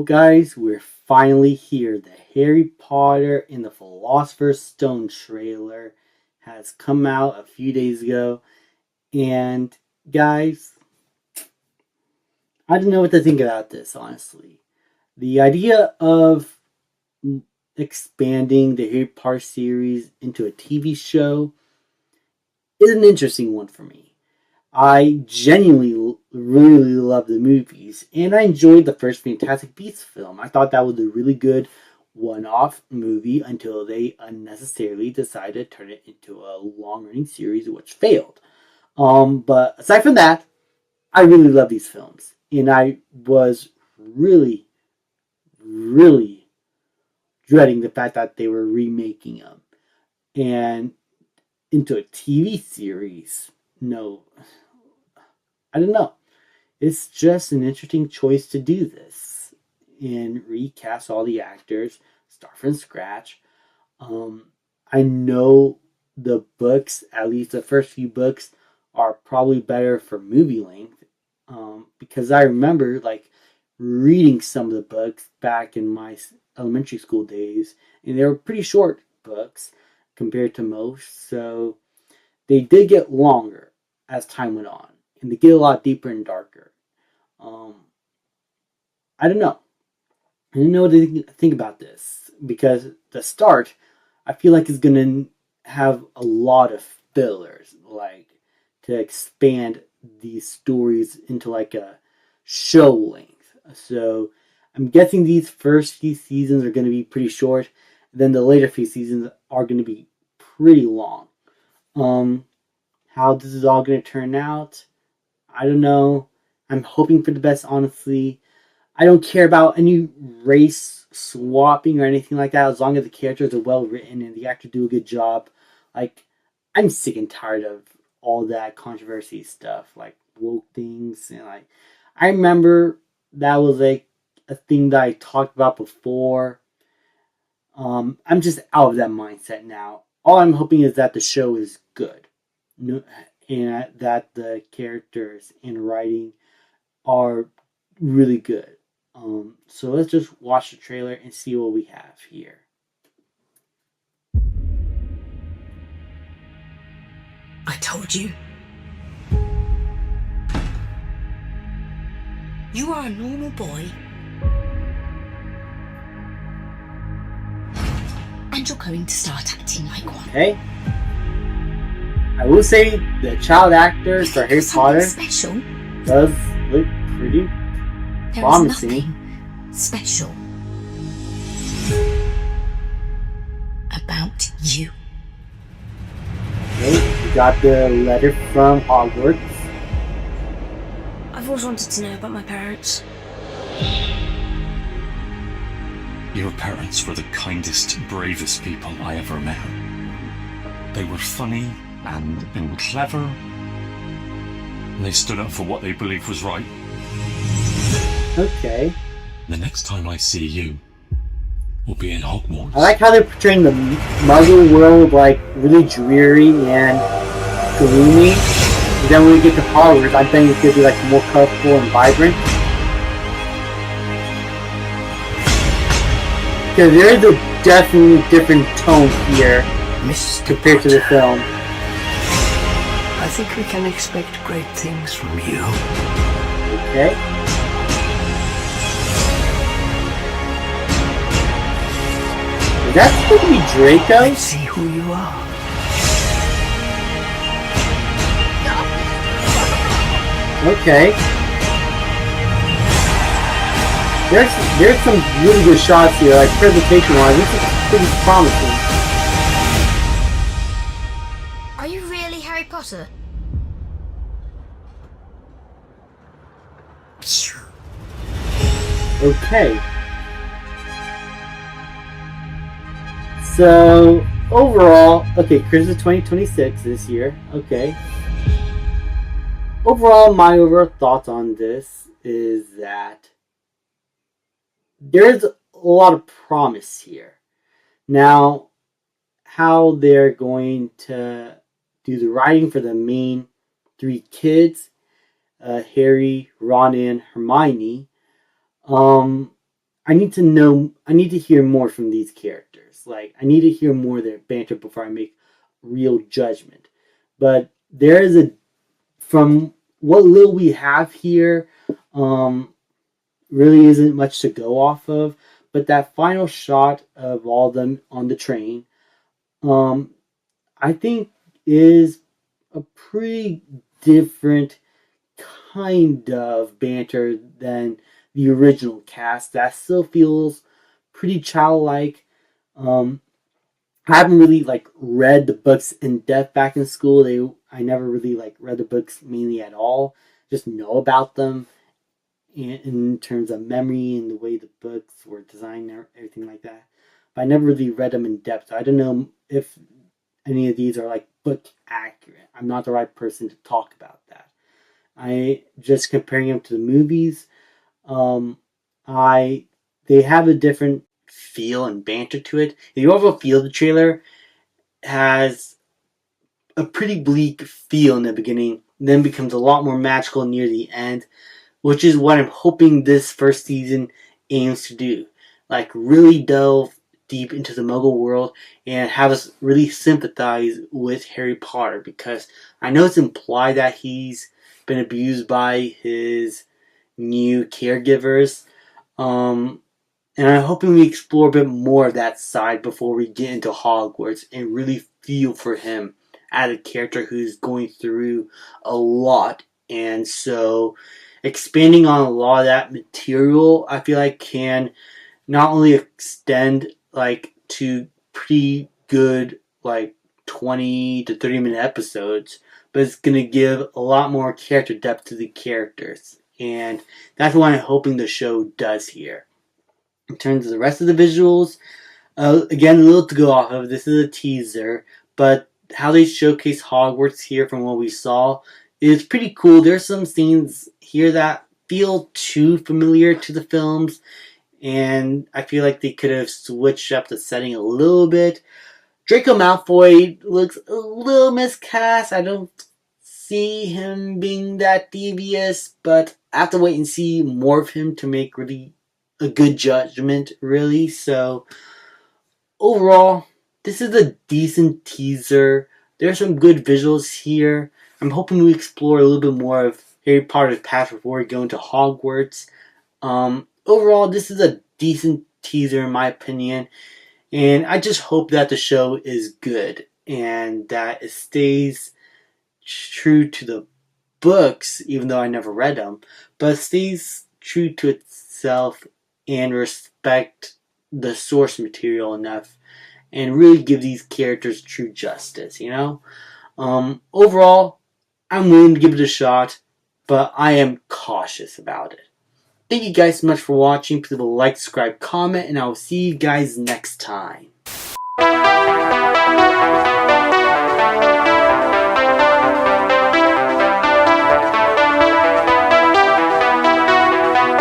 guys, we're finally here. The Harry Potter and the Philosopher's Stone trailer has come out a few days ago. And, guys, I don't know what to think about this, honestly. The idea of expanding the Harry Potter series into a TV show is an interesting one for me. I genuinely really love the movies, and I enjoyed the first Fantastic Beasts film. I thought that was a really good one-off movie until they unnecessarily decided to turn it into a long-running series, which failed. But aside from that, I really love these films, and I was really, really dreading the fact that they were remaking them and into a TV series. No. I don't know. It's just an interesting choice to do this and recast all the actors, start from scratch. I know the books, at least the first few books, are probably better for movie length because I remember reading some of the books back in my elementary school days, and they were pretty short books compared to most, so they did get longer as time went on. And they get a lot deeper and darker. I don't know. I don't know what to think about this. Because the start, I feel like is going to have a lot of fillers. To expand these stories into a show length. So I'm guessing these first few seasons are going to be pretty short. Then the later few seasons are going to be pretty long. How this is all going to turn out, I don't know. I'm hoping for the best, honestly. I don't care about any race swapping or anything like that, as long as the characters are well written and the actors do a good job. I'm sick and tired of all that controversy stuff, woke things, and I remember that was a thing that I talked about before. I'm just out of that mindset now. All I'm hoping is that the show is good. No, and that the characters and writing are really good. So let's just watch the trailer and see what we have here. I told you. You are a normal boy. And you're going to start acting like one. Okay. I will say the child actor for Harry Potter special does look pretty promising. There is nothing special about you. Okay, we got the letter from Hogwarts. I've always wanted to know about my parents. Your parents were the kindest, bravest people I ever met. They were funny and they were clever. They stood up for what they believed was right. Okay. The next time I see you, we'll be in Hogwarts. I like how they're portraying the Muggle world really dreary and gloomy. And then when we get to Hogwarts, I think it's gonna be more colorful and vibrant. Because there is a definitely different tone here compared to the film. I think we can expect great things from you. Okay. Is that supposed to be Draco? Let's see who you are. Okay. There's some really good shots here, presentation-wise. This is pretty promising. Are you really Harry Potter? Okay. So, overall, Christmas 2026 this year. Okay. Overall, my overall thoughts on this is that there's a lot of promise here. Now, how they're going to do the writing for the main three kids, Harry, Ron, and Hermione, I need to hear more from these characters. Like, I need to hear more of their banter before I make real judgment. But there is from what little we have here, um, really isn't much to go off of. But that final shot of all of them on the train, um, I think is a pretty different kind of banter than the original cast. That still feels pretty childlike. Um, I haven't really like read the books in depth back in school. I never really like read the books mainly at all. Just know about them in terms of memory and the way the books were designed and everything like that. But I never really read them in depth. So I don't know if any of these are like book accurate. I'm not the right person to talk about that. I just comparing them to the movies. Um, I They have a different feel and banter to it. The overall feel of the trailer has a pretty bleak feel in the beginning, then becomes a lot more magical near the end, which is what I'm hoping this first season aims to do. Like, really delve deep into the Muggle world and have us really sympathize with Harry Potter, because I know it's implied that he's been abused by his new caregivers. And I'm hoping we explore a bit more of that side before we get into Hogwarts and really feel for him as a character who's going through a lot. And so expanding on a lot of that material, I feel like can not only extend like to pretty good like 20 to 30-minute episodes, but it's going to give a lot more character depth to the characters. And that's what I'm hoping the show does here. In terms of the rest of the visuals, again, a little to go off of. This is a teaser, but how they showcase Hogwarts here from what we saw is pretty cool. There's some scenes here that feel too familiar to the films, and I feel like they could have switched up the setting a little bit. Draco Malfoy looks a little miscast. I don't see him being that devious, but I have to wait and see more of him to make really a good judgment, really. So overall, this is a decent teaser. There's some good visuals here. I'm hoping we explore a little bit more of Harry Potter's past before we go into Hogwarts. Overall, this is a decent teaser in my opinion, and I just hope that the show is good and that it stays true to the books, even though I never read them, but stays true to itself and respect the source material enough and really give these characters true justice, you know? Overall, I'm willing to give it a shot, but I am cautious about it. Thank you guys so much for watching. Please like, subscribe, comment, and I will see you guys next time.